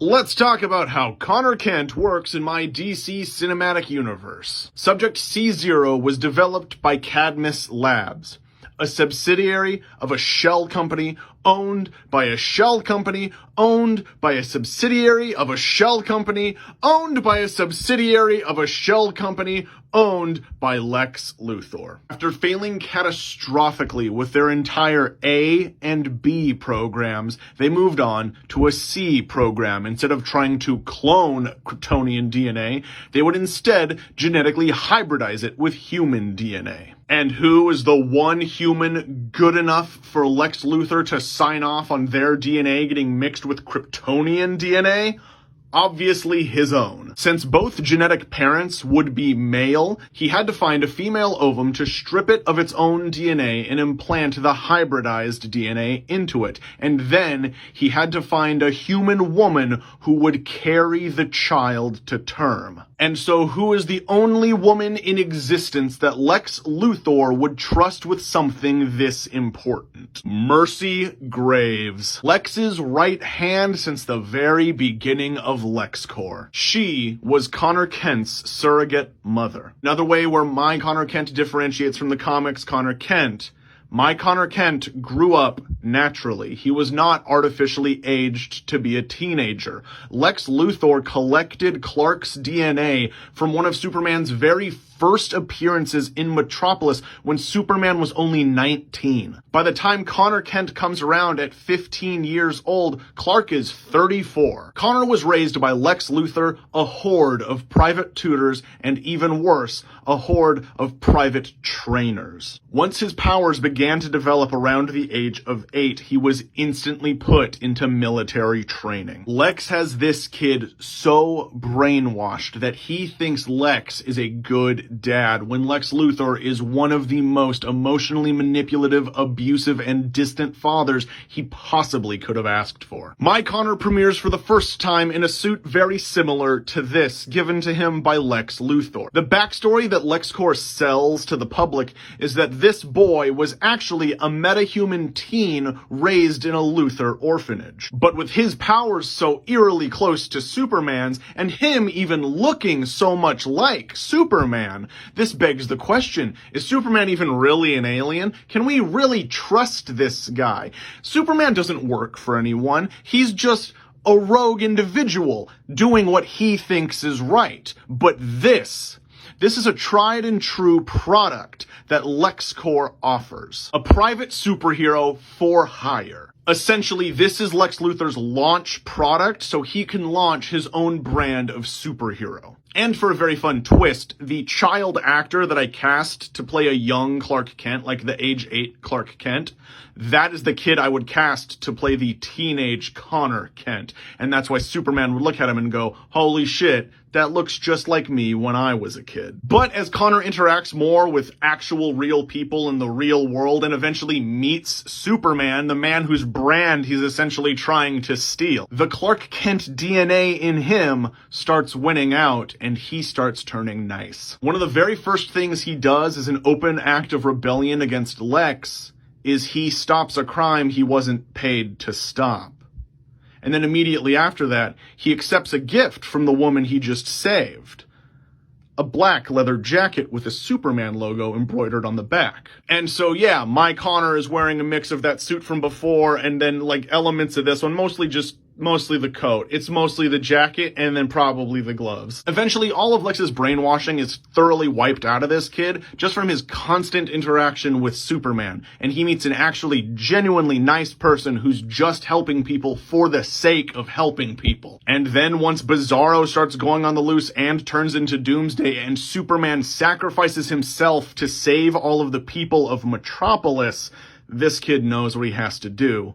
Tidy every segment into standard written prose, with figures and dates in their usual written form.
Let's talk about how Connor Kent works in my DC cinematic universe. Subject C0 was developed by Cadmus Labs, a subsidiary of a shell company owned by a shell company owned by a subsidiary of a shell company owned by a subsidiary of a shell company owned by Lex Luthor. After failing catastrophically with their entire A and B programs, they moved on to a C program. Instead of trying to clone Kryptonian DNA, they would instead genetically hybridize it with human DNA. And who is the one human good enough for Lex Luthor to sign off on their DNA getting mixed with Kryptonian DNA? Obviously his own. Since both genetic parents would be male, he had to find a female ovum to strip it of its own DNA and implant the hybridized DNA into it. And then he had to find a human woman who would carry the child to term. And so who is the only woman in existence that Lex Luthor would trust with something this important? Mercy Graves. Lex's right hand since the very beginning of LexCorp. She was Connor Kent's surrogate mother. Another way where my Connor Kent differentiates from the comics Connor Kent. My Connor Kent grew up naturally. He was not artificially aged to be a teenager. Lex Luthor collected Clark's DNA from one of Superman's very first appearances in Metropolis when Superman was only 19. By the time Connor Kent comes around at 15 years old, Clark is 34. Connor was raised by Lex Luthor, a horde of private tutors, and even worse, a horde of private trainers. Once his powers began to develop around the age of 8, he was instantly put into military training. Lex has this kid so brainwashed that he thinks Lex is a good dad, when Lex Luthor is one of the most emotionally manipulative, abusive, and distant fathers he possibly could have asked for. My Connor premieres for the first time in a suit very similar to this, given to him by Lex Luthor. The backstory that LexCorp sells to the public is that this boy was actually a metahuman teen raised in a Luthor orphanage. But with his powers so eerily close to Superman's, and him even looking so much like Superman, this begs the question, is Superman even really an alien? Can we really trust this guy? Superman doesn't work for anyone. He's just a rogue individual doing what he thinks is right. But this is a tried and true product that LexCorp offers. A private superhero for hire. Essentially, this is Lex Luthor's launch product, so he can launch his own brand of superhero. And for a very fun twist, the child actor that I cast to play a young Clark Kent, like the age 8 Clark Kent, that is the kid I would cast to play the teenage Connor Kent. And that's why Superman would look at him and go, holy shit, that looks just like me when I was a kid. But as Connor interacts more with actual real people in the real world and eventually meets Superman, the man whose brand he's essentially trying to steal, the Clark Kent DNA in him starts winning out and he starts turning nice. One of the very first things he does as an open act of rebellion against Lex is he stops a crime he wasn't paid to stop. And then immediately after that, he accepts a gift from the woman he just saved. A black leather jacket with a Superman logo embroidered on the back. And so yeah, my Connor is wearing a mix of that suit from before and then like elements of this one, mostly the coat. It's mostly the jacket and then probably the gloves. Eventually, all of Lex's brainwashing is thoroughly wiped out of this kid just from his constant interaction with Superman. And he meets an actually genuinely nice person who's just helping people for the sake of helping people. And then once Bizarro starts going on the loose and turns into Doomsday and Superman sacrifices himself to save all of the people of Metropolis, this kid knows what he has to do.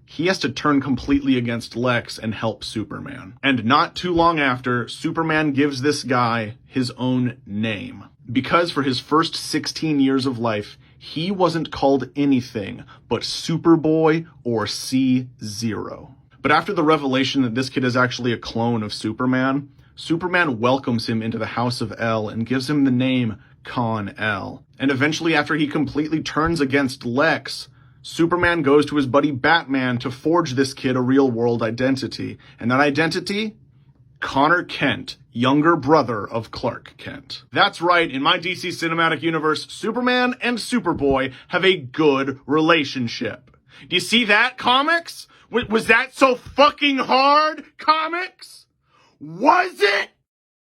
He has to turn completely against Lex and help Superman. And not too long after, Superman gives this guy his own name. Because for his first 16 years of life, he wasn't called anything but Superboy or C0. But after the revelation that this kid is actually a clone of Superman, Superman welcomes him into the House of El and gives him the name Con-El. And eventually, after he completely turns against Lex, Superman goes to his buddy Batman to forge this kid a real-world identity. And that identity? Connor Kent, younger brother of Clark Kent. That's right, in my DC Cinematic Universe, Superman and Superboy have a good relationship. Do you see that, comics? Was that so fucking hard, comics? Was it?